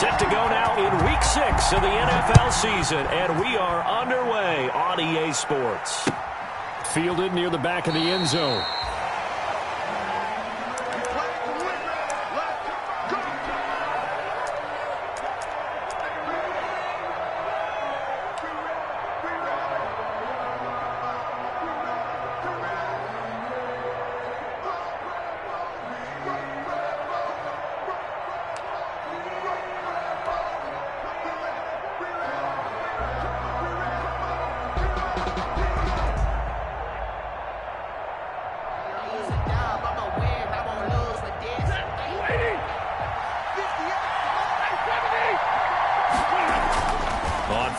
Set to go now in Week 6 of the NFL season, and we are underway on EA Sports. Fielded near the back of the end zone.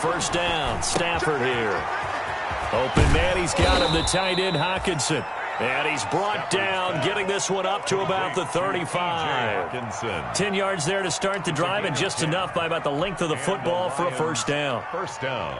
First down, Stafford here. Open man, he's got him, the tight end, Hockenson. And he's brought down, getting this one up to about the 35. 10 yards there to start the drive, and just enough by about the length of the football for a first down. First down.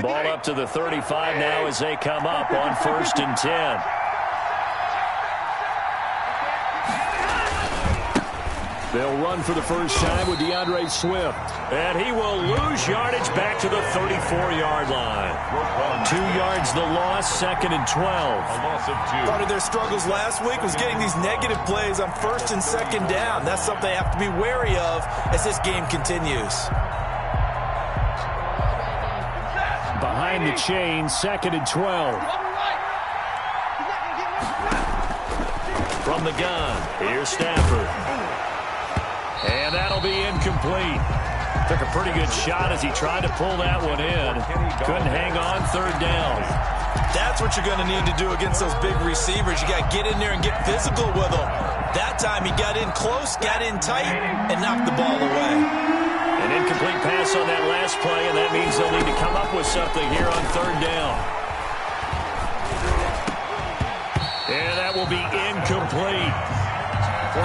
Ball up to the 35 now as they come up on 1st and 10. They'll run for the first time with DeAndre Swift. And he will lose yardage back to the 34-yard line. 2 yards the loss, 2nd and 12. A loss of 2. Part of their struggles last week was getting these negative plays on 1st and 2nd down. That's something they have to be wary of as this game continues. Behind the chain, 2nd and 12. From the gun, here's Stafford. And that'll be incomplete. Took a pretty good shot as he tried to pull that one in. Couldn't hang on, 3rd down. That's what you're going to need to do against those big receivers. You got to get in there and get physical with them. That time he got in close, got in tight, and knocked the ball away. An incomplete pass on that last play, and that means they'll need to come up with something here on 3rd down. And that will be incomplete.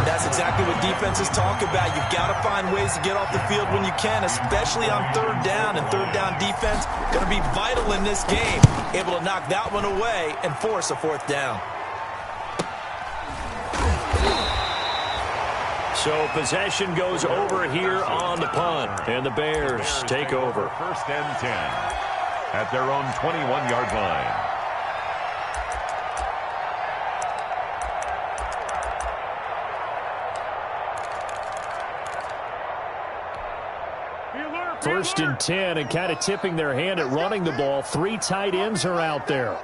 That's exactly what defenses talk about. You've got to find ways to get off the field when you can, especially on 3rd down. And 3rd down defense going to be vital in this game. Able to knock that one away and force a 4th down. So possession goes over here on the punt, and the Bears take over. 1st and 10 at their own 21-yard line. First and 10, and kind of tipping their hand at running the ball. 3 tight ends are out there.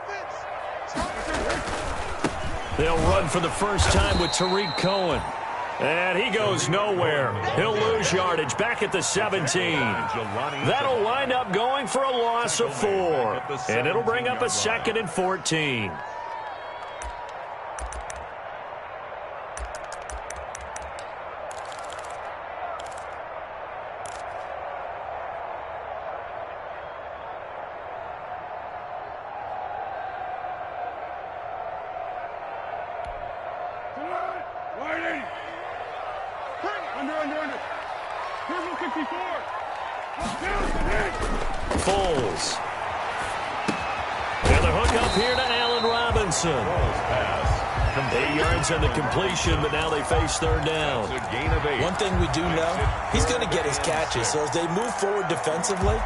They'll run for the first time with Tariq Cohen. And he goes nowhere. He'll lose yardage back at the 17. That'll wind up going for a loss of 4. And it'll bring up a 2nd and 14. Foles. And the hook up here to Allen Robinson. 8 yards on the completion, but now they face 3rd down. One thing we do know, he's going to get his catches. So as they move forward defensively,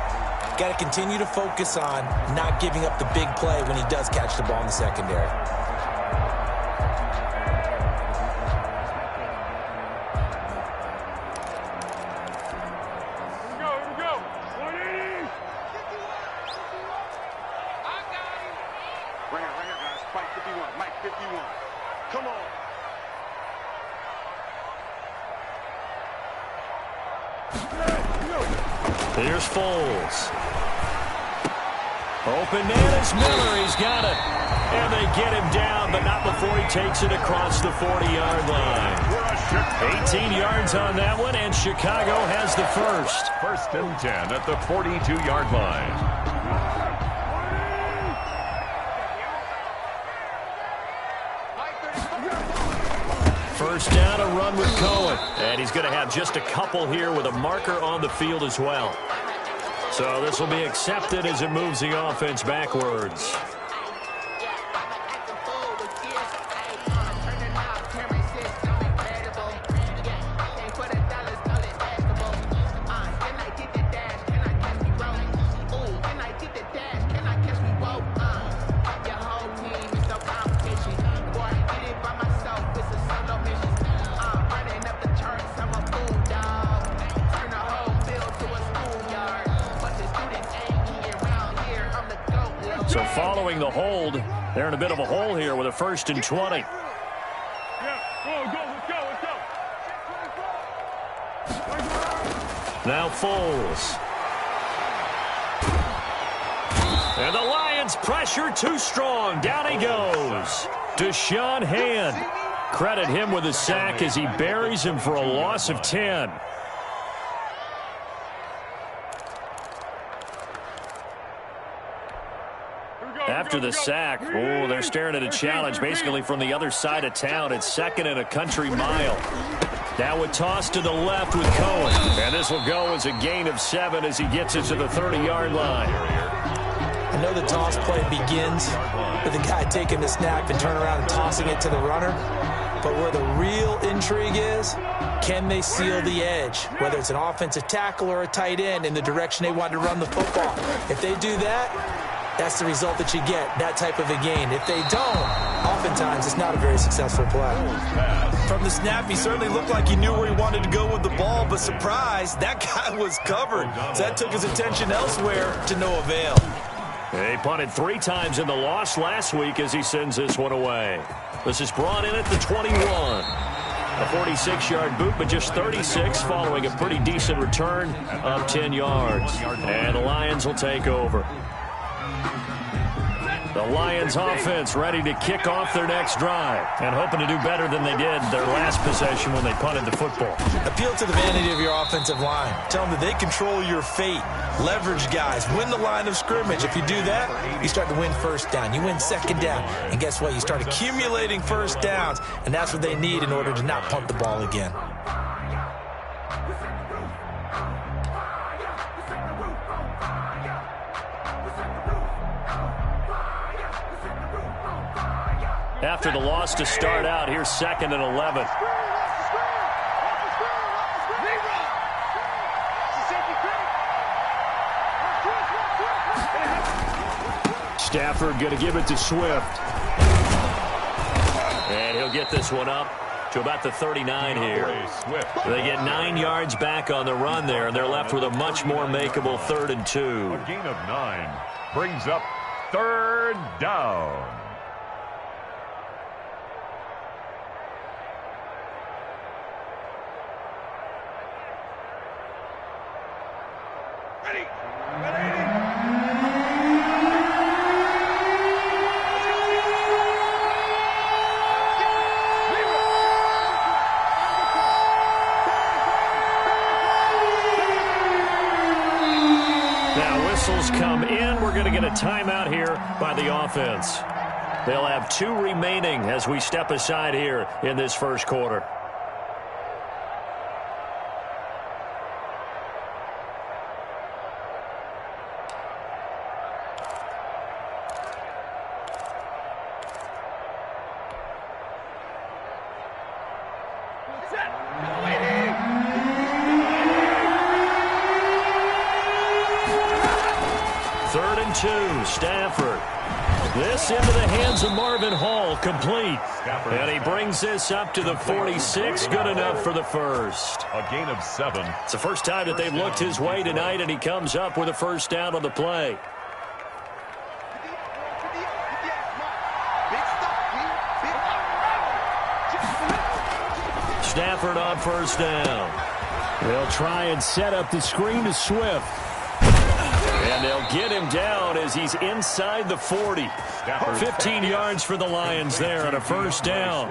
got to continue to focus on not giving up the big play when he does catch the ball in the secondary. Here's Foles. Open man is Miller. He's got it. And they get him down, but not before he takes it across the 40-yard line. 18 yards on that one, and Chicago has the first. 1st and 10 at the 42-yard line. First down, a run with Cohen. And he's going to have just a couple here with a marker on the field as well. So this will be accepted as it moves the offense backwards. So following the hold, they're in a bit of a hole here with a 1st and 20. Now Foles. And the Lions pressure too strong. Down he goes. Deshaun Hand. Credit him with a sack as he buries him for a loss of 10. After the sack, they're staring at a challenge basically from the other side of town. It's 2nd and a country mile. Now a toss to the left with Cohen. And this will go as a gain of 7 as he gets it to the 30-yard line. I know the toss play begins with the guy taking the snap and turning around and tossing it to the runner. But where the real intrigue is, can they seal the edge, whether it's an offensive tackle or a tight end, in the direction they want to run the football? If they do that, that's the result that you get, that type of a gain. If they don't, oftentimes it's not a very successful play. From the snap, he certainly looked like he knew where he wanted to go with the ball, but surprise, that guy was covered. So that took his attention elsewhere to no avail. He punted 3 times in the loss last week as he sends this one away. This is brought in at the 21. A 46-yard boot, but just 36 following a pretty decent return of 10 yards. And the Lions will take over. The Lions offense ready to kick off their next drive and hoping to do better than they did their last possession when they punted the football. Appeal to the vanity of your offensive line. Tell them that they control your fate. Leverage guys. Win the line of scrimmage. If you do that, you start to win 1st down. You win 2nd down. And guess what? You start accumulating 1st downs. And that's what they need in order to not punt the ball again. After the loss to start out, here's 2nd and 11. Stafford going to give it to Swift. And he'll get this one up to about the 39 here. They get 9 yards back on the run there, and they're left with a much more makeable 3rd and 2. A gain of 9 brings up 3rd down. Come in. We're going to get a timeout here by the offense. They'll have 2 remaining as we step aside here in this 1st quarter. Stafford. This into the hands of Marvin Hall, complete. And he brings this up to the 46, good enough for the 1st. A gain of 7. It's the first time that they've looked his way tonight, and he comes up with a 1st down on the play. Stafford on 1st down. They'll try and set up the screen to Swift. And they'll get him down as he's inside the 40. 15 yards for the Lions there on a 1st down.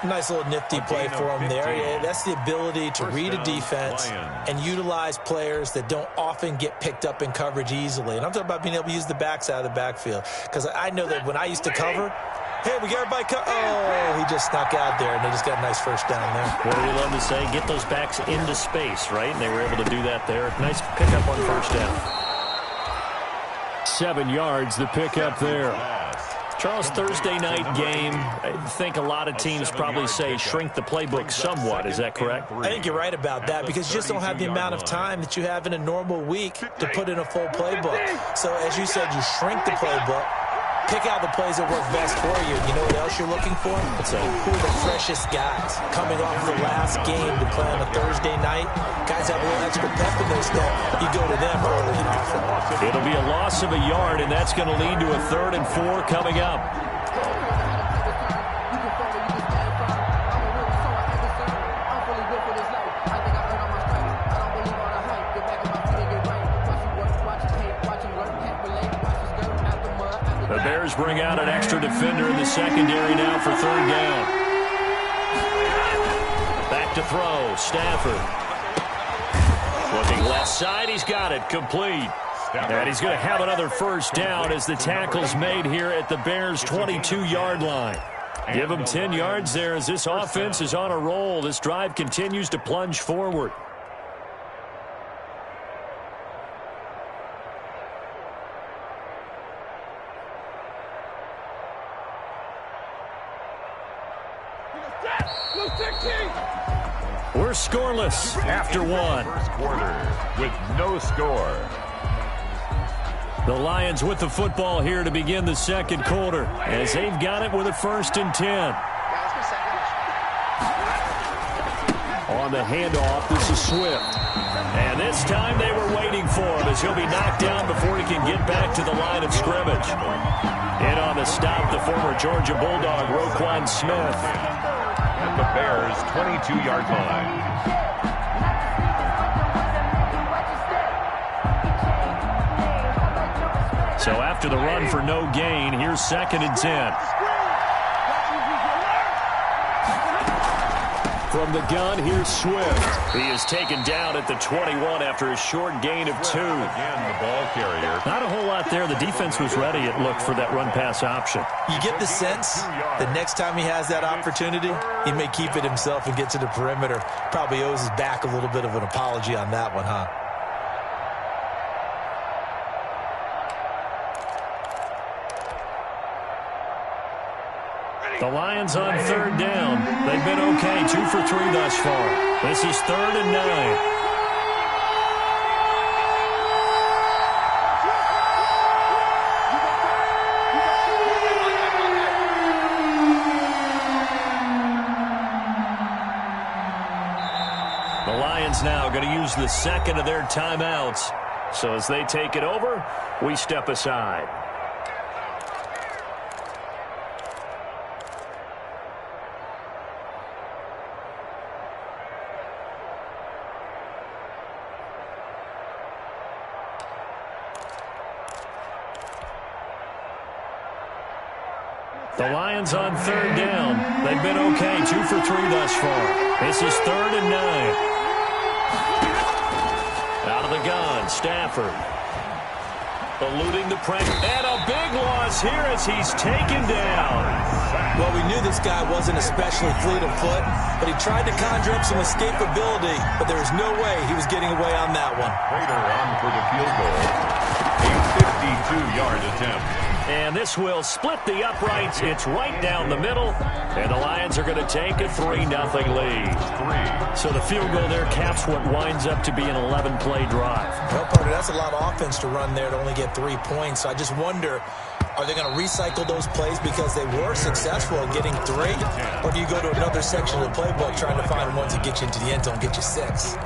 Nice little nifty play for him there. Yeah, that's the ability to read a defense and utilize players that don't often get picked up in coverage easily. And I'm talking about being able to use the backs out of the backfield. Because I know that when I used to cover, hey, we got everybody oh, he just snuck out there, and they just got a nice 1st down there. What do we love to say? Get those backs into space, right? And they were able to do that there. Nice pickup on 1st down. 7 yards, the pickup there. Charles, Thursday night game, I think a lot of teams probably say shrink the playbook somewhat. Is that correct? I think you're right about that because you just don't have the amount of time that you have in a normal week to put in a full playbook. So, as you said, you shrink the playbook, pick out the plays that work best for you. You know what else you're looking for? So, who are the freshest guys coming off the last game to play on a Thursday night? Guys have a little extra pep in their step. You go to them early and often. It'll be a loss of a yard, and that's going to lead to a 3rd and 4 coming up. The Bears bring out an extra defender in the secondary now for 3rd down. Back to throw, Stafford. Looking left side, he's got it, complete. And he's going to have another 1st down as the tackle's made here at the Bears' 22-yard line. Give him 10 yards there as this offense is on a roll. This drive continues to plunge forward. We're scoreless after 1. First quarter with no score. The Lions with the football here to begin the 2nd quarter as they've got it with a 1st and 10. On the handoff, this is Swift. And this time they were waiting for him as he'll be knocked down before he can get back to the line of scrimmage. In on the stop, the former Georgia Bulldog, Roquan Smith. At the Bears' 22-yard line. So after the run for no gain, here's 2nd and 10. From the gun, here's Swift. He is taken down at the 21 after a short gain of 2. Again, the ball carrier. Not a whole lot there. The defense was ready, it looked, for that run-pass option. You get the sense the next time he has that opportunity, he may keep it himself and get to the perimeter. Probably owes his back a little bit of an apology on that one, huh? The Lions on 3rd down. They've been okay, 2 for 3 thus far. This is 3rd and 9. The Lions now going to use the 2nd of their timeouts. So as they take it over, we step aside. The Lions on 3rd down. They've been okay, 2 for 3 thus far. This is 3rd and 9. Out of the gun, Stafford. Eluding the pressure. And a big loss here as he's taken down. Well, we knew this guy wasn't especially fleet of foot, but he tried to conjure up some escapability, but there was no way he was getting away on that one. Prater on for the field goal. A 52-yard attempt. And this will split the uprights. It's right down the middle. And the Lions are going to take a 3-0 lead. So the field goal there caps what winds up to be an 11-play drive. Well, partner, that's a lot of offense to run there to only get 3 points. So I just wonder, are they going to recycle those plays because they were successful in getting 3? Or do you go to another section of the playbook trying to find ones that get you into the end zone, get you 6?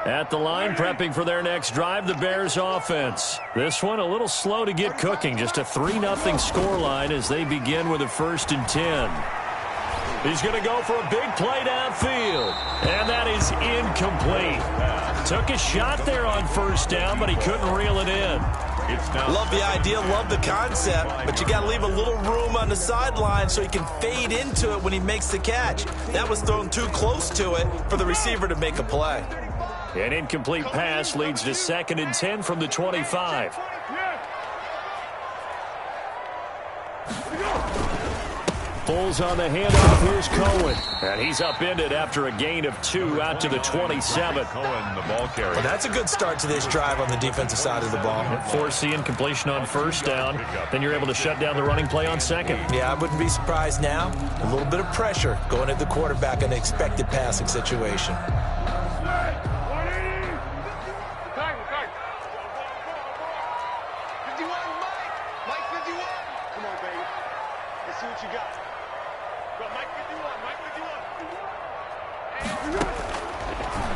At the line, prepping for their next drive, the Bears offense. This one a little slow to get cooking. Just a 3-0 scoreline as they begin with a 1st and 10. He's going to go for a big play downfield. And that is incomplete. Took a shot there on 1st down, but he couldn't reel it in. It's now Love the idea, love the concept, but you got to leave a little room on the sideline so he can fade into it when he makes the catch. That was thrown too close to it for the receiver to make a play. An incomplete pass leads to 2nd and 10 from the 25. Bulls on the handoff. Here's Cohen. And he's upended after a gain of 2 out to the 27. Cohen, the ball carrier. Well, that's a good start to this drive on the defensive side of the ball. Force the incompletion on 1st down. Then you're able to shut down the running play on 2nd. Yeah, I wouldn't be surprised now. A little bit of pressure going at the quarterback in an expected passing situation.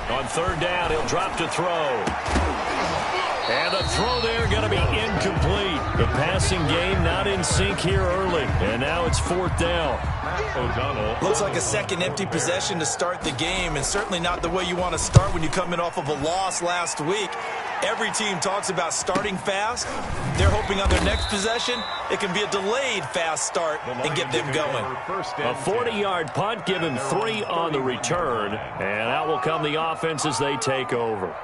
On 3rd down, he'll drop to throw. And the throw there going to be incomplete. The passing game not in sync here early. And now it's 4th down. O'Donnell. Looks like a second empty possession to start the game, and certainly not the way you want to start when you're coming off of a loss last week. Every team talks about starting fast. They're hoping on their next possession, it can be a delayed fast start and get them going. A 40-yard punt, give him 3 on the return. And out will come the offense as they take over.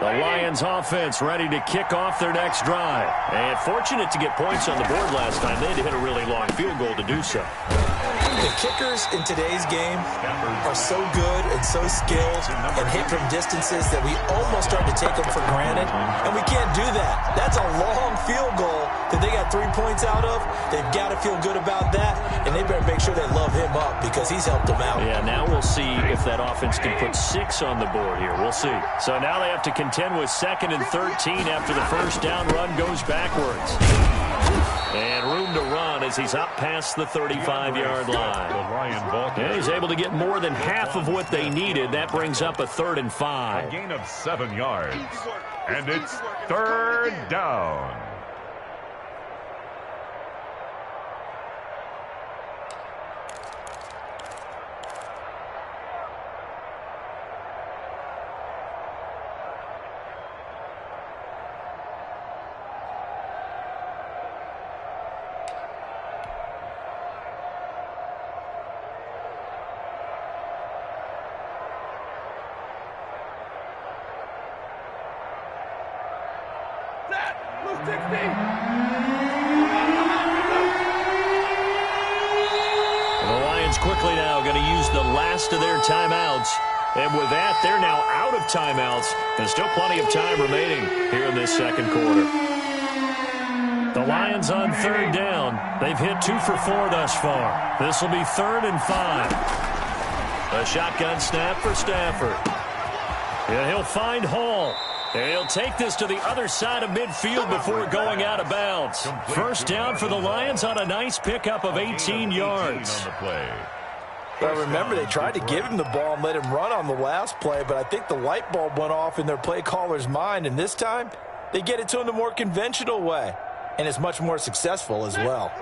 The Lions offense ready to kick off their next drive. And fortunate to get points on the board last time. They had to hit a really long field goal to do so. The kickers in today's game are so good and so skilled and hit from distances that we almost start to take them for granted. And we can't do that. That's a long field goal that they got 3 points out of. They've got to feel good about that. And they better make sure they love him up because he's helped them out. Yeah, now we'll see if that offense can put 6 on the board here. We'll see. So now they have to contend with 2nd and 13 after the 1st down run goes backwards. And room to run as he's up past the 35-yard line. And he's able to get more than half of what they needed. That brings up a 3rd and 5. A gain of 7 yards. And it's 3rd down. The Lions quickly now going to use the last of their timeouts. And with that, they're now out of timeouts. There's still plenty of time remaining here in this 2nd quarter. The Lions on 3rd down. They've hit 2 for 4 thus far. This will be 3rd and 5. A shotgun snap for Stafford. And he'll find Hall. And he'll take this to the other side of midfield before going out of bounds. 1st down for the Lions on a nice pickup of 18 yards. Well, remember, they tried to give him the ball and let him run on the last play, but I think the light bulb went off in their play caller's mind, and this time they get it to him the more conventional way, and it's much more successful as well.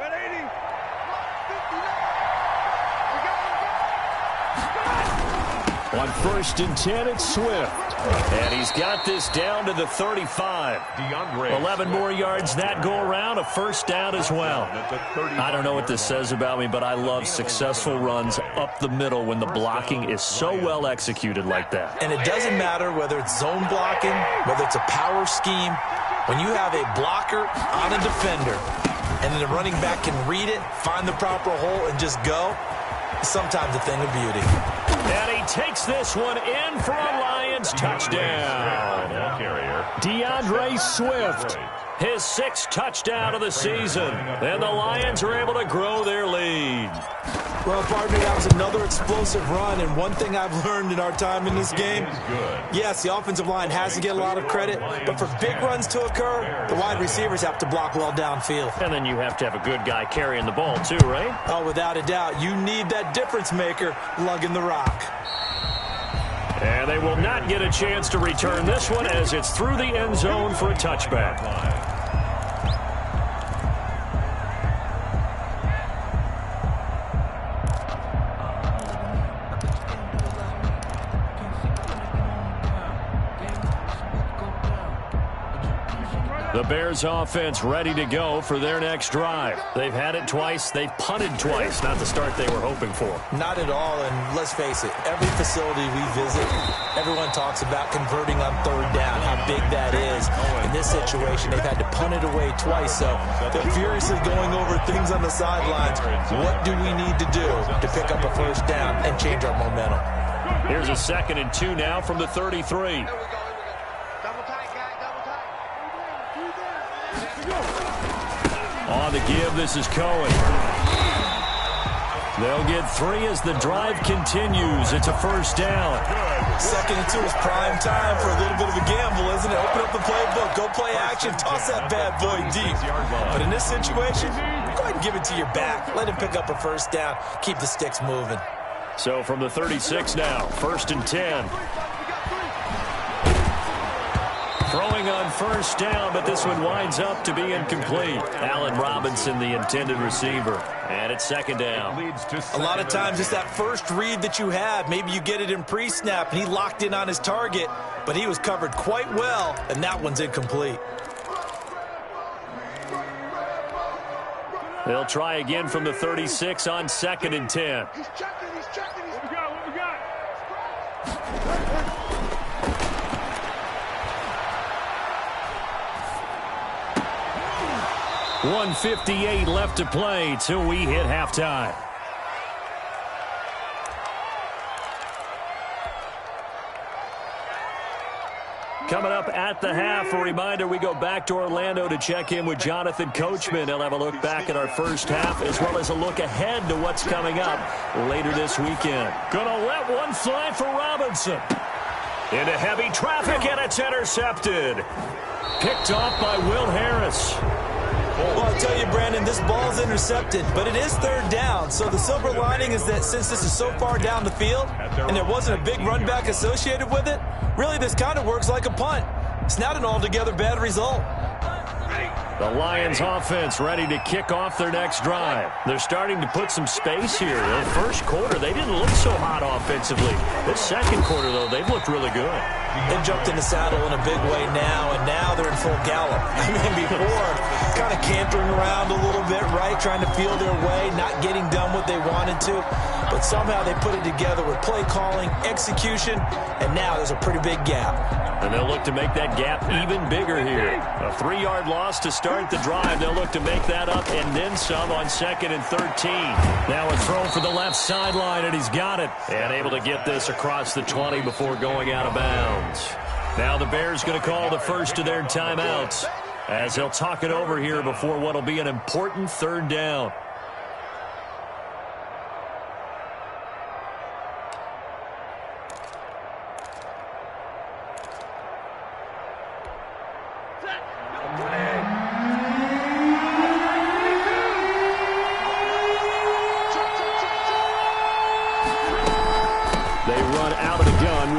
On 1st and 10, it's Swift. And he's got this down to the 35. 11 more yards that go around, a 1st down as well. I don't know what this says about me, but I love successful runs up the middle when the blocking is so well executed like that. And it doesn't matter whether it's zone blocking, whether it's a power scheme. When you have a blocker on a defender, and then the running back can read it, find the proper hole, and just go, it's sometimes a thing of beauty. And he takes this one in for a Lions touchdown. DeAndre Swift, his 6th touchdown of the season. And the Lions are able to grow their lead. Well, partner, that was another explosive run, and one thing I've learned in our time in this game, yes, the offensive line has to get a lot of credit, but for big runs to occur, the wide receivers have to block well downfield. And then you have to have a good guy carrying the ball too, right? Oh, without a doubt. You need that difference maker lugging the rock. And they will not get a chance to return this one as it's through the end zone for a touchback. The Bears offense ready to go for their next drive. They've had it twice. They've punted twice. Not the start they were hoping for. Not at all, and let's face it, every facility we visit, everyone talks about converting on third down, how big that is. In this situation, they've had to punt it away twice, so they're furiously going over things on the sidelines. What do we need to do to pick up a first down and change our momentum? Here's a 2nd and 2 now from the 33. On the give, this is Cohen. They'll get 3 as the drive continues. It's a first down. 2nd and 2 is prime time for a little bit of a gamble, isn't it? Open up the playbook, go play action, toss that bad boy deep. But in this situation, go ahead and give it to your back. Let him pick up a first down. Keep the sticks moving. So from the 36 now, 1st and 10. Throwing on first down, but this one winds up to be incomplete. Allen Robinson, the intended receiver. And it's 2nd down. A lot of times it's that first read that you have. Maybe you get it in pre-snap, and he locked in on his target, but he was covered quite well, and that one's incomplete. They'll try again from the 36 on 2nd and 10. He's checking. What we got? 1:58 left to play till we hit halftime. Coming up at the half, a reminder, we go back to Orlando to check in with Jonathan Coachman. He'll have a look back at our first half as well as a look ahead to what's coming up later this weekend. Gonna let one fly for Robinson. Into heavy traffic, and it's intercepted. Picked off by Will Harris. Well, I'll tell you, Brandon, this ball's intercepted, but it is 3rd down. So the silver lining is that since this is so far down the field and there wasn't a big run back associated with it, really this kind of works like a punt. It's not an altogether bad result. The Lions offense ready to kick off their next drive. They're starting to put some space here. The first quarter, they didn't look so hot offensively. The second quarter, though, they've looked really good. They jumped in the saddle in a big way now, and now they're in full gallop. I mean, before, kind of cantering around a little bit, right, trying to feel their way, not getting done what they wanted to. But somehow they put it together with play calling, execution, and now there's a pretty big gap. And they'll look to make that gap even bigger here. A 3-yard loss to start the drive. They'll look to make that up and then some on 2nd and 13. Now a throw for the left sideline, and he's got it. And able to get this across the 20 before going out of bounds. Now the Bears going to call the first of their timeouts as they'll talk it over here before what will be an important 3rd down.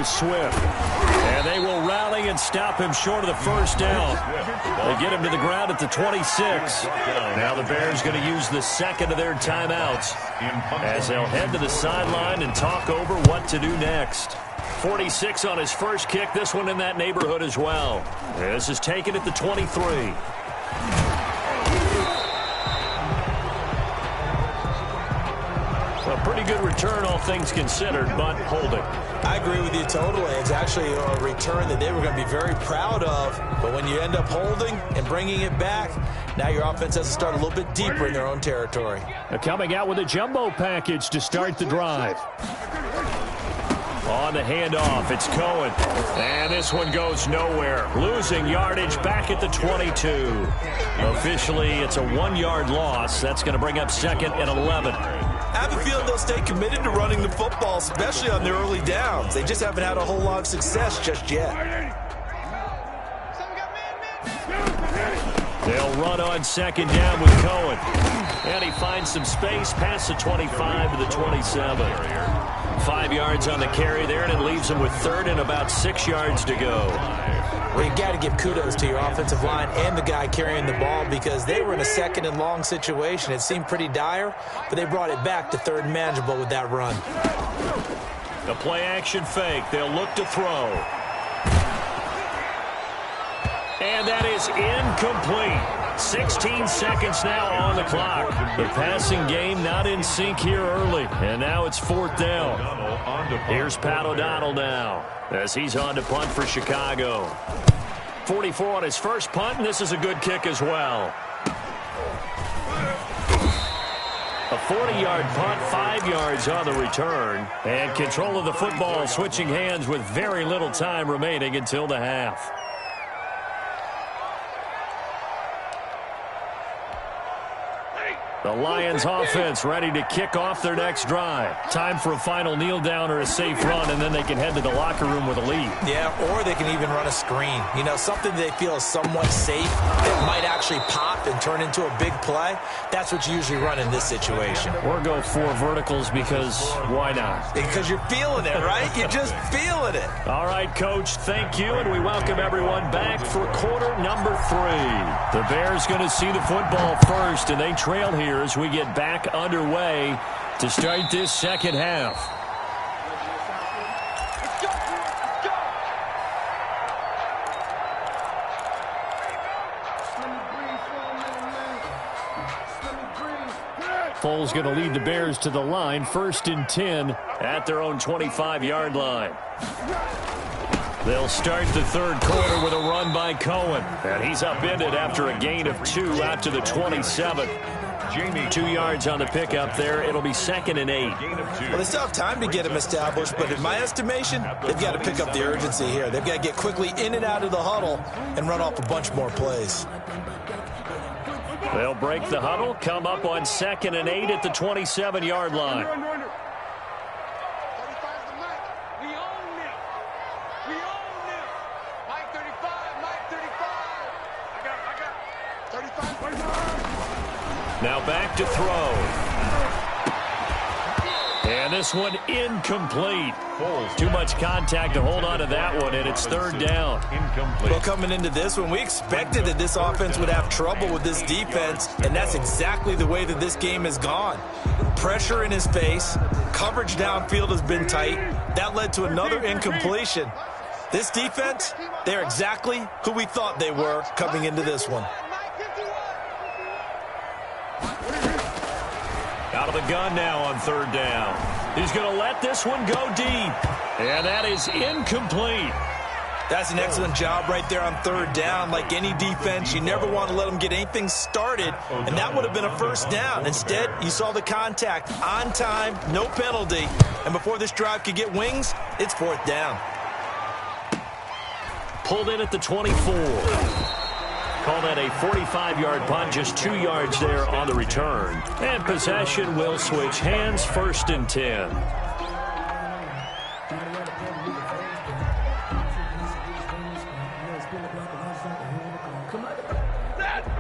Swift. And they will rally and stop him short of the first down. They get him to the ground at the 26. Now the Bears going to use the 2nd of their timeouts as they'll head to the sideline and talk over what to do next. 46 on his first kick. This one in that neighborhood as well. This is taken at the 23. A pretty good return, all things considered, but holding. I agree with you totally. It's actually a return that they were going to be very proud of. But when you end up holding and bringing it back, now your offense has to start a little bit deeper in their own territory. They're coming out with a jumbo package to start the drive. On the handoff, it's Cohen. And this one goes nowhere. Losing yardage back at the 22. Officially, it's a 1-yard loss. That's going to bring up 2nd and 11. I have a feeling they'll stay committed to running the football, especially on their early downs. They just haven't had a whole lot of success just yet. They'll run on 2nd down with Cohen. And he finds some space past the 25 to the 27. 5 yards on the carry there, and it leaves him with 3rd and about 6 yards to go. Well, you got to give kudos to your offensive line and the guy carrying the ball because they were in a 2nd and long situation. It seemed pretty dire, but they brought it back to 3rd and manageable with that run. The play action fake. They'll look to throw. And that is incomplete. 16 seconds now on the clock. The passing game not in sync here early. And now it's 4th down. Here's Pat O'Donnell now as he's on to punt for Chicago. 44 on his first punt, and this is a good kick as well. A 40-yard punt, 5 yards on the return. And control of the football switching hands with very little time remaining until the half. The Lions offense ready to kick off their next drive. Time for a final kneel down or a safe run, and then they can head to the locker room with a lead. Yeah, or they can even run a screen. You know, something they feel is somewhat safe that might actually pop and turn into a big play. That's what you usually run in this situation. Or go 4 verticals because why not? Because you're feeling it, right? You're just feeling it. All right, Coach, thank you, and we welcome everyone back for quarter number 3. The Bears going to see the football first, and they trail here as we get back underway to start this second half. Foles going to lead the Bears to the line, 1st and 10 at their own 25-yard line. They'll start the third quarter with a run by Cohen, and he's upended after a gain of 2 out to the 27. 2 yards on the pickup there. It'll be 2nd and 8. Well, they still have time to get him established, but in my estimation, they've got to pick up the urgency here. They've got to get quickly in and out of the huddle and run off a bunch more plays. They'll break the huddle, come up on 2nd and 8 at the 27-yard line. Now back to throw. And this one incomplete. Too much contact to hold on to that one, and it's 3rd down. Well, coming into this one, we expected that this offense would have trouble with this defense, and that's exactly the way that this game has gone. Pressure in his face, coverage downfield has been tight. That led to another incompletion. This defense, they're exactly who we thought they were coming into this one. Out of the gun now on 3rd down. He's going to let this one go deep. And that is incomplete. That's an excellent job right there on 3rd down. Like any defense, you never want to let them get anything started, and that would have been a 1st down. Instead, you saw the contact on time, no penalty, and before this drive could get wings, it's 4th down. Pulled in at the 24. Call that a 45-yard punt, just 2 yards there on the return. And possession will switch hands, 1st and 10.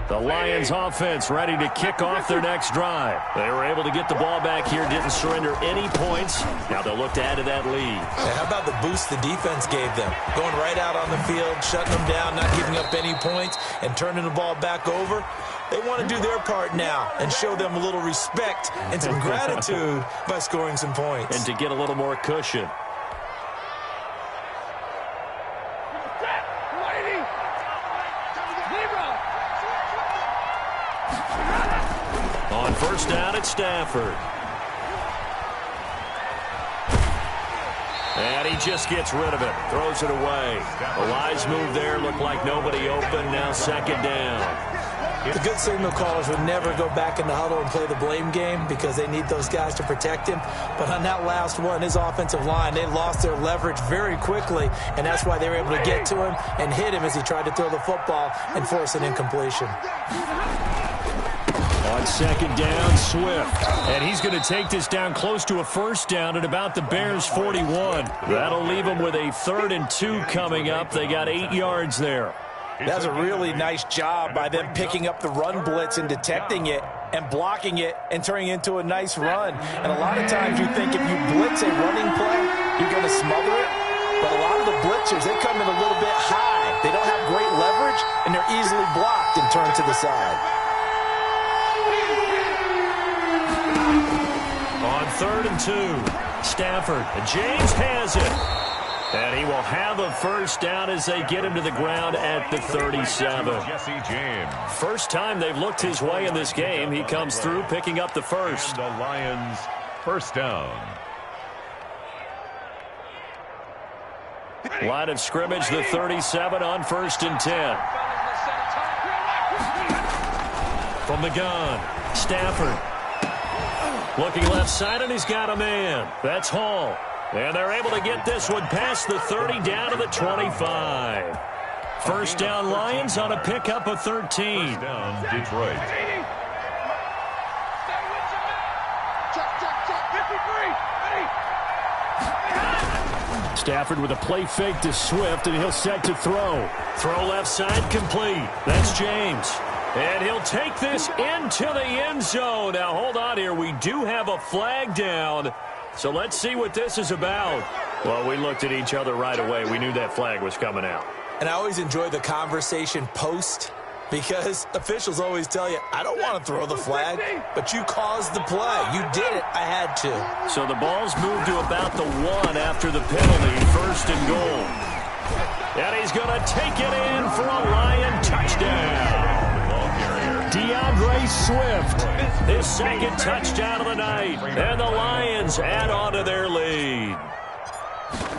The Lions offense ready to kick off their next drive. They were able to get the ball back here, didn't surrender any points. Now they'll look to add to that lead. And how about the boost the defense gave them? Going right out on the field, shutting them down, not giving up any points, and turning the ball back over. They want to do their part now and show them a little respect and some gratitude by scoring some points. And to get a little more cushion. On 1st down at Stafford. And he just gets rid of it. Throws it away. A wise move there. Looked like nobody open. Now 2nd down. The good signal callers would never go back in the huddle and play the blame game because they need those guys to protect him. But on that last one, his offensive line, they lost their leverage very quickly, and that's why they were able to get to him and hit him as he tried to throw the football and force an incompletion. On 2nd down, Swift. And he's going to take this down close to a 1st down at about the Bears' 41. That'll leave them with a 3rd and 2 coming up. They got 8 yards there. That's a really nice job by them picking up the run blitz and detecting it and blocking it and turning it into a nice run. And a lot of times you think if you blitz a running play, you're going to smother it. But a lot of the blitzers, they come in a little bit high. They don't have great leverage, and they're easily blocked and turned to the side. On 3rd and 2, Stafford. James has it. And he will have a first down as they get him to the ground at the 37. Jesse James. First time they've looked his way in this game. He comes through picking up the first. And the Lions first down. Line of scrimmage, the 37 on 1st and 10. From the gun, Stafford. Looking left side, and he's got a man. That's Hall. And they're able to get this one past the 30 down to the 25. First down Lions on a pickup of 13. First down Detroit. Stafford with a play fake to Swift, and he'll set to throw. Throw left side complete. That's James. And he'll take this into the end zone. Now, hold on here. We do have a flag down. So let's see what this is about. Well, we looked at each other right away. We knew that flag was coming out. And I always enjoy the conversation post because officials always tell you, I don't want to throw the flag, but you caused the play. You did it. I had to. So the ball's moved to about the 1 after the penalty. 1st and goal. And he's going to take it in for a Lion touchdown. DeAndre Swift, his second touchdown of the night. And the Lions add on to their lead.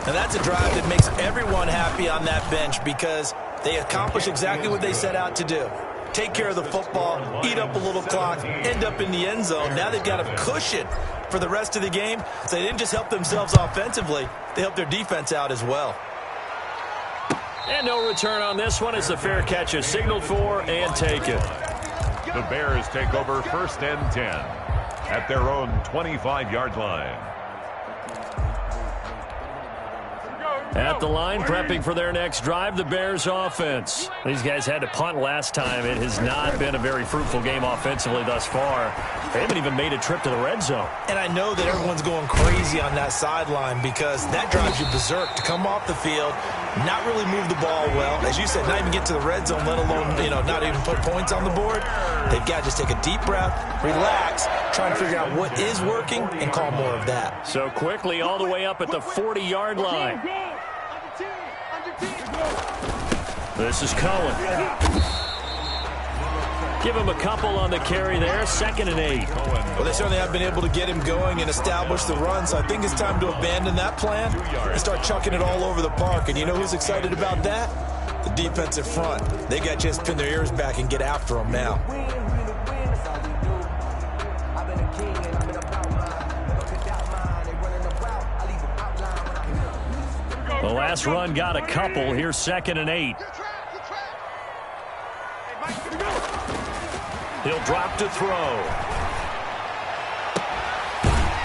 And that's a drive that makes everyone happy on that bench because they accomplish exactly what they set out to do. Take care of the football, eat up a little clock, end up in the end zone. Now they've got a cushion for the rest of the game. So they didn't just help themselves offensively, they helped their defense out as well. And no return on this one as the fair catch is signaled for and taken. The Bears take over 1st and 10 at their own 25-yard line. At the line, prepping for their next drive, the Bears offense. These guys had to punt last time. It has not been a very fruitful game offensively thus far. They haven't even made a trip to the red zone. And I know that everyone's going crazy on that sideline because that drives you berserk to come off the field, not really move the ball well. As you said, not even get to the red zone, let alone, not even put points on the board. They've got to just take a deep breath, relax, try and figure out what is working, and call more of that. So quickly all the way up at the 40-yard line. This is Cohen. Give him a couple on the carry there. 2nd and 8. Well, they certainly have been able to get him going and establish the run, so I think it's time to abandon that plan and start chucking it all over the park. And you know who's excited about that? The defensive front. They got a chance to pin their ears back and get after him now. The last run got a couple. Here's 2nd and 8. He'll drop to throw.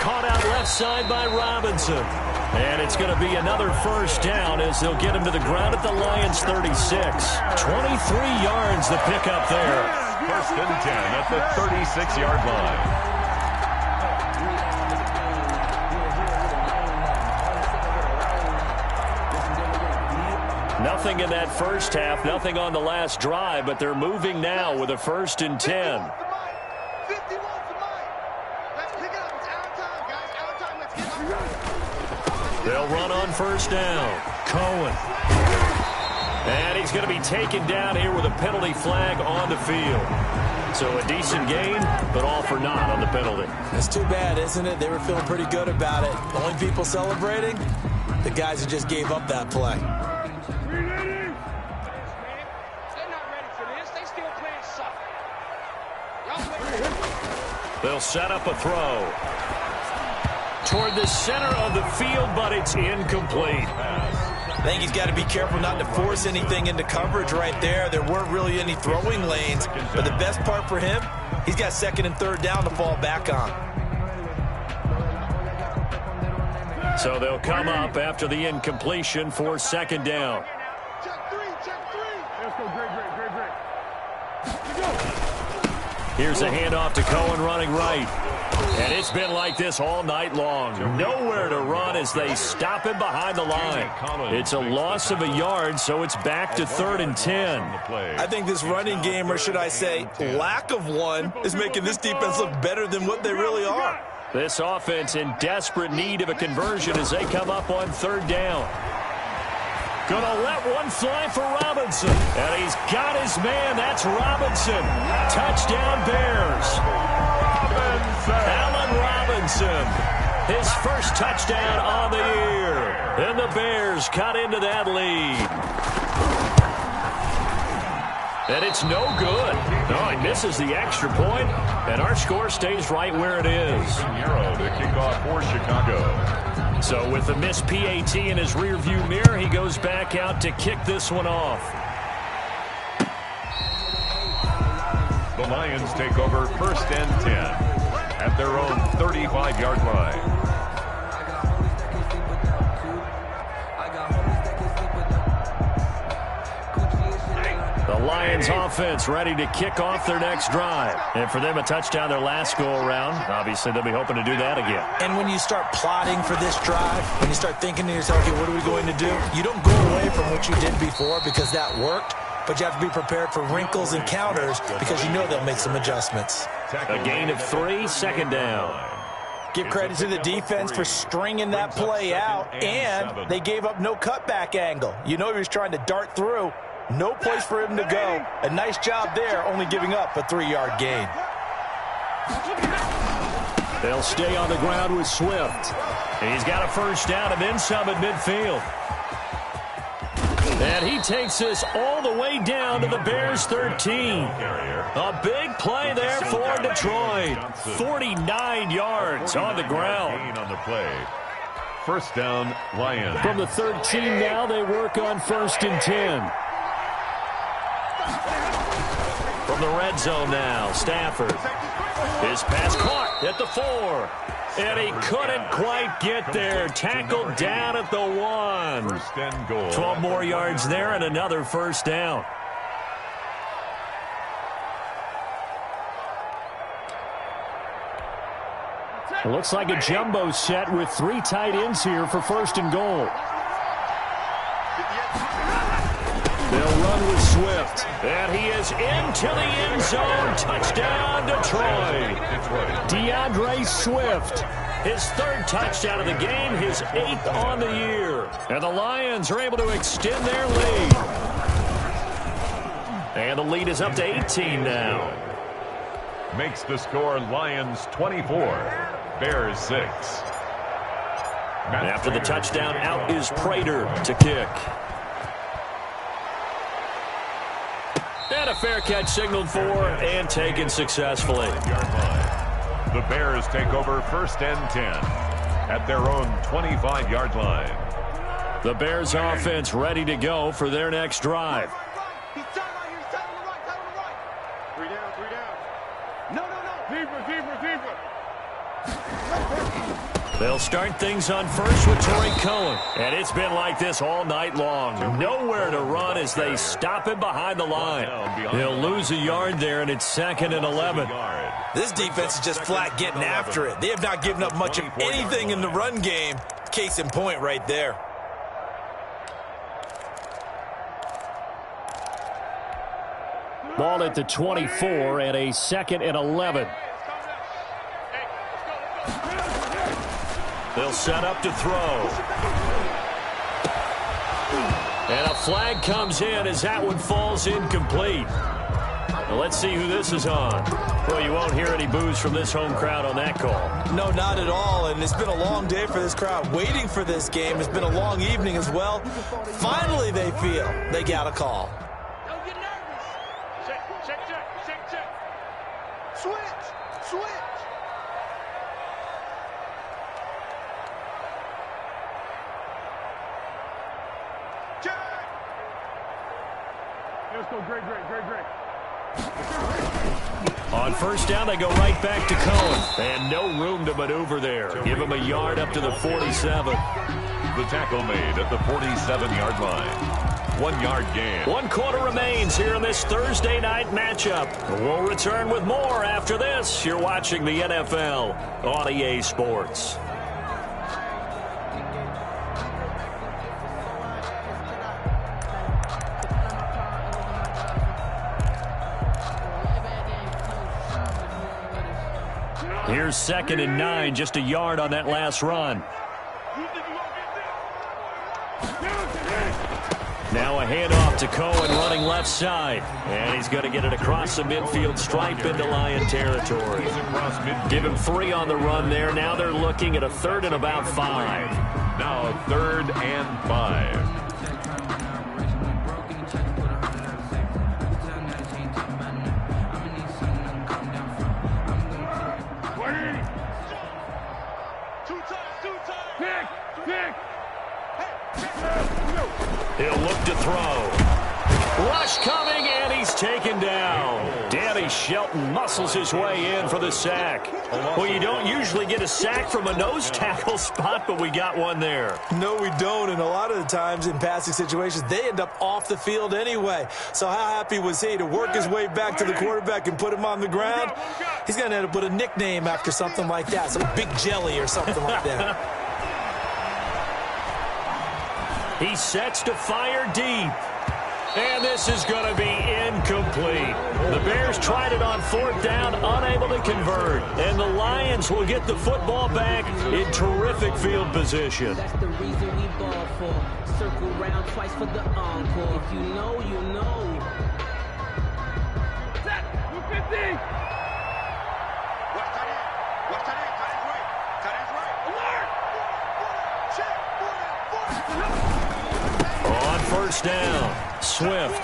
Caught out left side by Robinson. And it's going to be another first down as they'll get him to the ground at the Lions 36. 23 yards the pickup there. 1st and 10 at the 36-yard line. Nothing in that first half, nothing on the last drive, but they're moving now with a 1st and 10. They'll run on 1st down. Cohen. And he's going to be taken down here with a penalty flag on the field. So a decent game, but all for naught on the penalty. That's too bad, isn't it? They were feeling pretty good about it. The only people celebrating, the guys who just gave up that play. They'll set up a throw toward the center of the field, but it's incomplete. I think he's got to be careful not to force anything into coverage right there. There weren't really any throwing lanes, but the best part for him, he's got 2nd and 3rd down to fall back on. So they'll come up after the incompletion for 2nd down. Here's a handoff to Cohen running right. And it's been like this all night long. Nowhere to run as they stop him behind the line. It's a loss of a yard, so it's back to 3rd and 10. I think this running game, or should I say lack of one, is making this defense look better than what they really are. This offense in desperate need of a conversion as they come up on 3rd down. Gonna let one fly for Robinson. And he's got his man. That's Robinson. Touchdown, Bears. Allen Robinson. His first touchdown on the year. And the Bears cut into that lead. And it's no good. No, he misses the extra point, and our score stays right where it is. The kickoff for Chicago. So with the missed PAT in his rearview mirror, he goes back out to kick this one off. The Lions take over 1st and 10 at their own 35-yard line. The Lions offense ready to kick off their next drive. And for them, a touchdown their last go-around. Obviously, they'll be hoping to do that again. And when you start plotting for this drive, when you start thinking to yourself, okay, what are we going to do? You don't go away from what you did before because that worked, but you have to be prepared for wrinkles and counters because you know they'll make some adjustments. A gain of 3, 2nd down. Give credit to the defense for stringing that play out, and they gave up no cutback angle. You know he was trying to dart through. No place for him to go. A nice job there, only giving up a 3-yard gain. They'll stay on the ground with Swift. He's got a first down and then some at midfield. And he takes us all the way down to the Bears' 13. A big play there for Detroit. 49 yards on the ground. On the play. First down, Lions. From the 13 now, they work on 1st and 10. From the red zone now, Stafford. His pass caught at the 4. And he couldn't quite get there. Tackled down at the 1. First and goal. 12 more yards there and another first down. It looks like a jumbo set with 3 tight ends here for 1st and goal. They'll run with Swift. And he is into the end zone. Touchdown, Detroit. DeAndre Swift. His 3rd touchdown of the game, his 8th on the year. And the Lions are able to extend their lead. And the lead is up to 18 now. Makes the score Lions 24, Bears 6. After the touchdown, out is Prater to kick. And a fair catch signaled for and taken successfully. The Bears take over 1st and 10 at their own 25-yard line. The Bears offense ready to go for their next drive. He's tight right here. He's tight on the right. Tight on the right. 3 down. 3 down. No. Deeper. They'll start things on first with Torrey Cohen. And it's been like this all night long. Nowhere to run as they stop him behind the line. They'll lose a yard there, and it's 2nd and 11. This defense is just flat getting after it. They have not given up much of anything in the run game. Case in point right there. Ball at the 24 and a 2nd and 11. They'll set up to throw. And a flag comes in as that one falls incomplete. Now let's see who this is on. Well, you won't hear any boos from this home crowd on that call. No, not at all. And it's been a long day for this crowd waiting for this game. It's been a long evening as well. Finally, they feel they got a call. Don't get nervous. Check. Switch. Let's go, great. On first down, they go right back to Cohen. And no room to maneuver there. Give him a yard up to the 47. The tackle made at the 47-yard line. 1 yard gain. 1 quarter remains here in this Thursday night matchup. We'll return with more after this. You're watching the NFL on EA Sports. Here's 2nd and 9, just a yard on that last run. Now a handoff to Cohen running left side. And he's going to get it across the midfield stripe into Lion territory. Give him 3 on the run there. Now they're looking at a 3rd and about 5. Now 3rd and 5. He'll look to throw. Rush coming, and he's taken down. Danny Shelton muscles his way in for the sack. Well, you don't usually get a sack from a nose tackle spot, but we got one there. No, we don't, and a lot of the times in passing situations, they end up off the field anyway. So how happy was he to work his way back to the quarterback and put him on the ground? He's going to end up with a nickname after something like that, some Big Jelly or something like that. He sets to fire deep. And this is going to be incomplete. The Bears tried it on 4th down, unable to convert. And the Lions will get the football back in terrific field position. That's the reason we ball for. Circle round twice for the encore. If you know, you know. Set. 250. Watch tight end. Watch tight end. Tight end's right. Tight end's right. Alert. Check. On 1st down, Swift.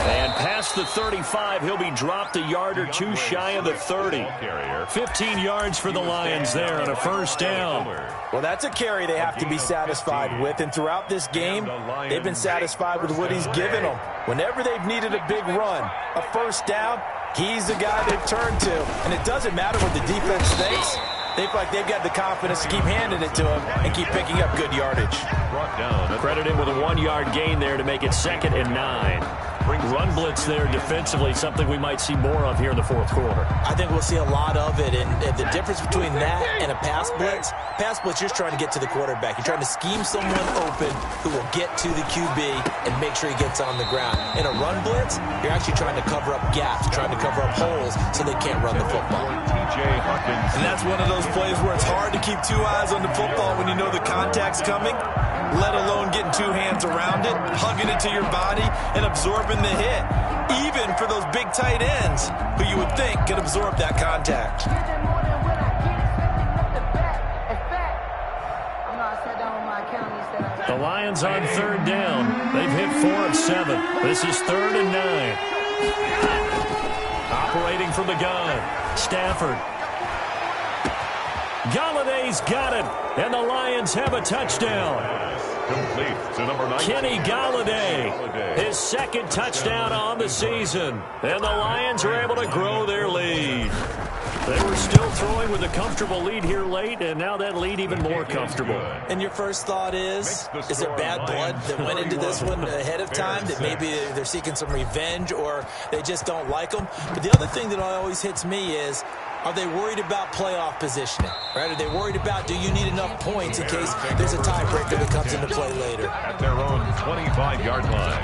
And past the 35, he'll be dropped a yard or 2 shy of the 30. 15 yards for the Lions there on a 1st down. Well, that's a carry they have to be satisfied with, and throughout this game, they've been satisfied with what he's given them. Whenever they've needed a big run, a 1st down, he's the guy they've turned to. And it doesn't matter what the defense thinks. They feel like they've got the confidence to keep handing it to him and keep picking up good yardage. Credit him with a 1-yard gain there to make it 2nd and 9. Run blitz there defensively, something we might see more of here in the 4th quarter. I think we'll see a lot of it, and the difference between that and a pass blitz, you're trying to get to the quarterback. You're trying to scheme someone open who will get to the QB and make sure he gets on the ground. In a run blitz, you're actually trying to cover up gaps, trying to cover up holes so they can't run the football. And that's one of those plays where it's hard to keep 2 eyes on the football when you know the contact's coming, let alone getting 2 hands around it, hugging it to your body, and absorbing the hit, even for those big tight ends who you would think could absorb that contact. The Lions on 3rd down. They've hit 4 of 7. This is 3rd and 9. Operating from the gun, Stafford. Galladay's got it, and the Lions have a touchdown. Complete to number 9. Kenny Galladay, his 2nd touchdown on the season. And the Lions are able to grow their lead. They were still throwing with a comfortable lead here late, and now that lead even more comfortable. And your first thought is there bad blood that went into this one ahead of time, that maybe they're seeking some revenge or they just don't like them? But the other thing that always hits me is, are they worried about playoff positioning? Right? Are they worried about, do you need enough points in case there's a tiebreaker that comes into play later? At their own 25-yard line.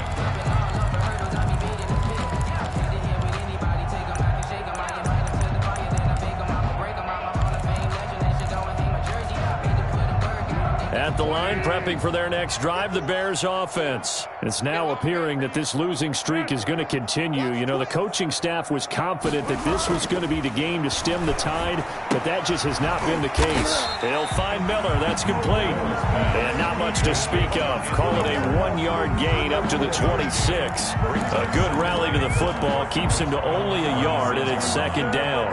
At the line, prepping for their next drive, the Bears offense. It's now appearing that this losing streak is going to continue. You know, the coaching staff was confident that this was going to be the game to stem the tide, but that just has not been the case. They'll find Miller. That's complete. And not much to speak of. Call it a 1-yard gain up to the 26. A good rally to the football keeps him to only a yard, and it's 2nd down.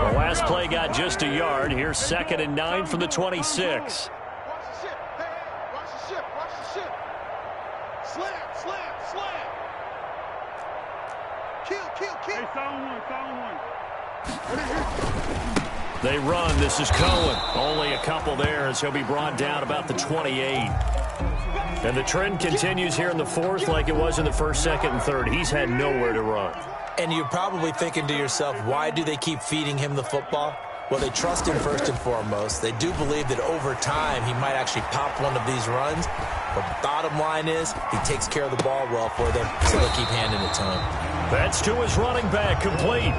The last play got just a yard. Here's 2nd and 9 from the 26. Watch the ship. Hey, watch the ship. Watch the ship. Slam, slam, slam. Kill. Hey, sound one. They run. This is Cohen. Only a couple there as he'll be brought down about the 28. And the trend continues here in the 4th like it was in the 1st, 2nd, and 3rd. He's had nowhere to run. And you're probably thinking to yourself, why do they keep feeding him the football? Well, they trust him first and foremost. They do believe that over time he might actually pop one of these runs. But the bottom line is he takes care of the ball well for them, so they keep handing it to him. That's to his running back, complete.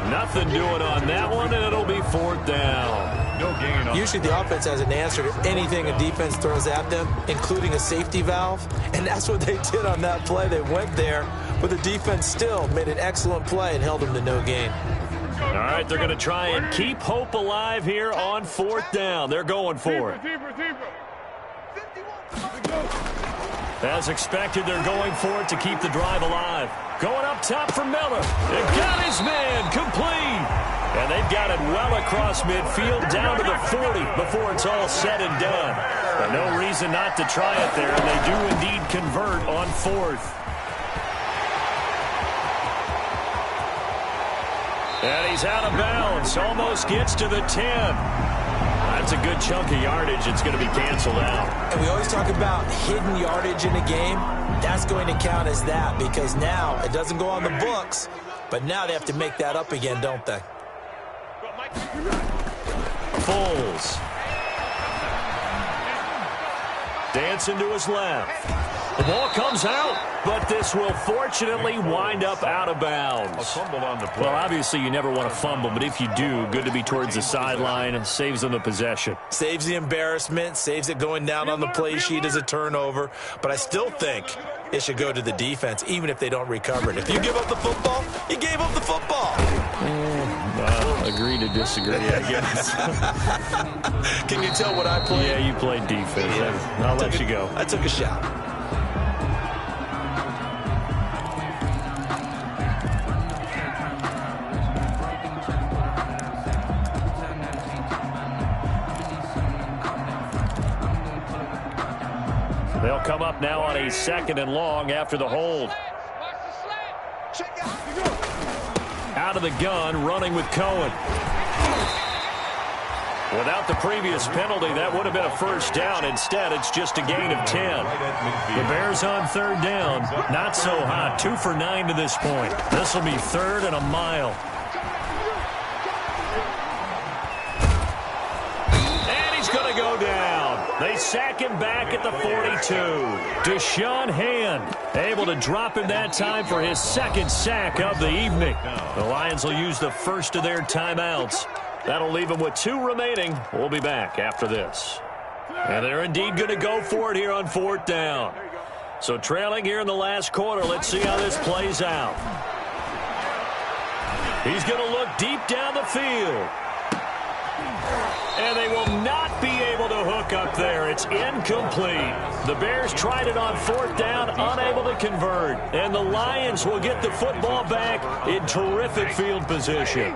Nothing doing on that one, and it'll be 4th down. No gain on. Usually the offense has an answer to anything a defense throws at them, including a safety valve, and that's what they did on that play. They went there, but the defense still made an excellent play and held them to no gain. All right, they're going to try and keep hope alive here on 4th down. They're going for it. As expected, they're going for it to keep the drive alive. Going up top for Miller. They got his man complete. And they've got it well across midfield down to the 40 before it's all said and done. But no reason not to try it there, and they do indeed convert on 4th. And he's out of bounds. Almost gets to the 10. That's a good chunk of yardage. It's going to be canceled out. And we always talk about hidden yardage in a game. That's going to count as that because now it doesn't go on the books, but now they have to make that up again, don't they? Foles. Dancing to his left. The ball comes out, but this will fortunately wind up out of bounds. A fumble on the play. Well, obviously you never want to fumble, but if you do, good to be towards the sideline. Saves them the possession. Saves the embarrassment, saves it going down on the play sheet as a turnover. But I still think it should go to the defense, even if they don't recover it. If you give up the football, you gave up the football. Agree to disagree, I guess. Can you tell what I played? Yeah, you played defense. Yeah. I'll let you go. I took a shot. They'll come up now on a 2nd and long after the hold. Out of the gun, running with Cohen. Without the previous penalty, that would have been a 1st down. Instead, it's just a gain of 10. The Bears on 3rd down. Not so hot. 2 for 9 to this point. This will be 3rd and a mile. And he's going to go down. They sack him back at the 42. Deshaun Hand able to drop him that time for his 2nd sack of the evening. The Lions will use the first of their timeouts. That'll leave them with 2 remaining. We'll be back after this. And they're indeed going to go for it here on 4th down. So trailing here in the last quarter, let's see how this plays out. He's going to look deep down the field. And they will not be able to hook up there. It's incomplete. The Bears tried it on 4th down, unable to convert. And the Lions will get the football back in terrific field position.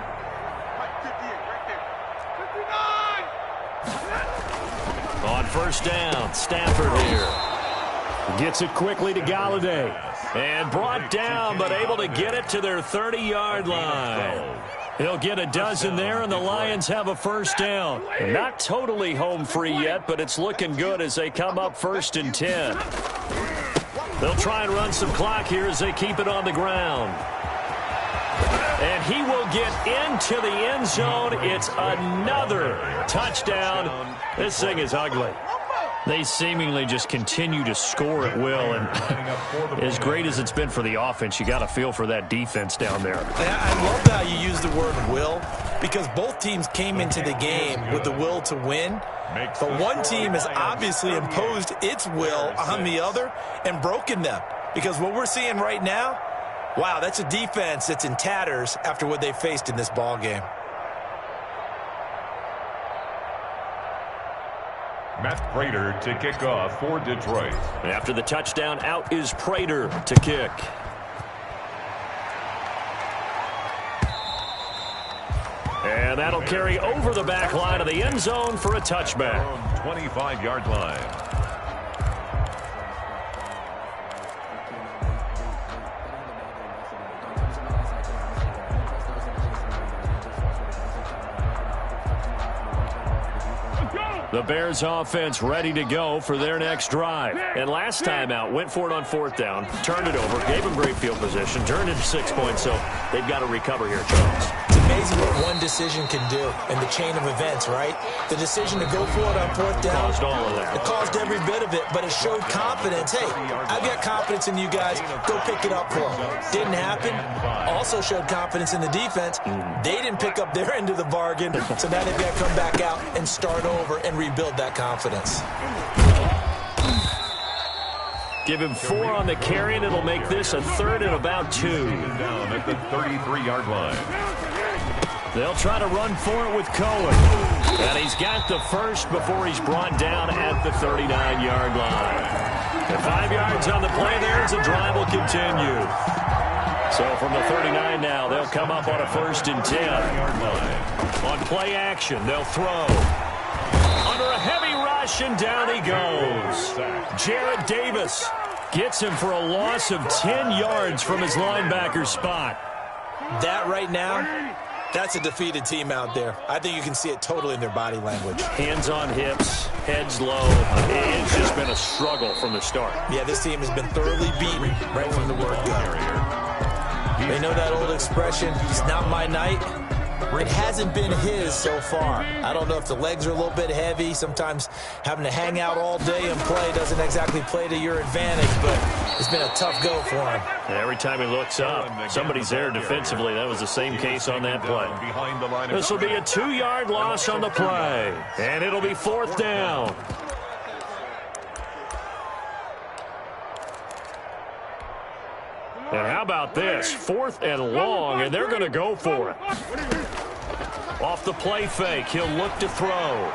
On 1st down, Stafford here. Gets it quickly to Galladay. And brought down, but able to get it to their 30-yard line. He'll get a dozen there, and the Lions have a 1st down. Not totally home free yet, but it's looking good as they come up 1st and 10. They'll try and run some clock here as they keep it on the ground. And he will get into the end zone. It's another touchdown. This thing is ugly. They seemingly just continue to score at will, and as great as it's been for the offense, you got to feel for that defense down there. I love how you use the word will, because both teams came into the game with the will to win, but one team has obviously imposed its will on the other and broken them, because what we're seeing right now, wow, that's a defense that's in tatters after what they faced in this ball game. Matt Prater to kick off for Detroit. After the touchdown, out is Prater to kick. And that'll carry over the back line of the end zone for a touchback. 25-yard line. The Bears offense ready to go for their next drive. And last time out, went for it on 4th down, turned it over, gave them great field position, turned it to 6 points, so they've got to recover here, Charles. amazing what one decision can do in the chain of events, right? The decision to go for it on fourth down. Caused all of that. It caused every bit of it, but it showed confidence. Hey, I've got confidence in you guys. Go pick it up for them. Didn't happen. Also showed confidence in the defense. They didn't pick up their end of the bargain, so now they've got to come back out and start over and rebuild that confidence. Give him 4 on the carry, and it'll make this a 3rd and about 2. Down at the 33-yard line. They'll try to run for it with Cohen. And he's got the first before he's brought down at the 39-yard line. And 5 yards on the play there as the drive will continue. So from the 39 now, they'll come up on a 1st and 10. On play action, they'll throw. Under a heavy rush, and down he goes. Jarrett Davis gets him for a loss of 10 yards from his linebacker spot. That right now, that's a defeated team out there. I think you can see it totally in their body language. Hands on hips, heads low. It's just been a struggle from the start. Yeah, this team has been thoroughly beaten right from the word go. They know that old expression, it's not my night. It hasn't been his so far. I don't know if the legs are a little bit heavy. Sometimes having to hang out all day and play doesn't exactly play to your advantage, but it's been a tough go for him. And every time he looks up, somebody's there defensively. That was the same case on that play. This will be a 2-yard loss on the play, and it'll be 4th down. And how about this? 4th and long, and they're going to go for it. Off the play fake, he'll look to throw.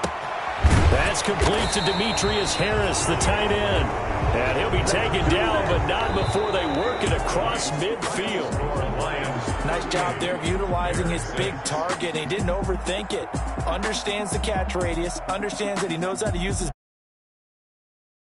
That's complete to Demetrius Harris, the tight end. And he'll be taken down, but not before they work it across midfield. Nice job there of utilizing his big target. He didn't overthink it. Understands the catch radius. Understands that he knows how to use his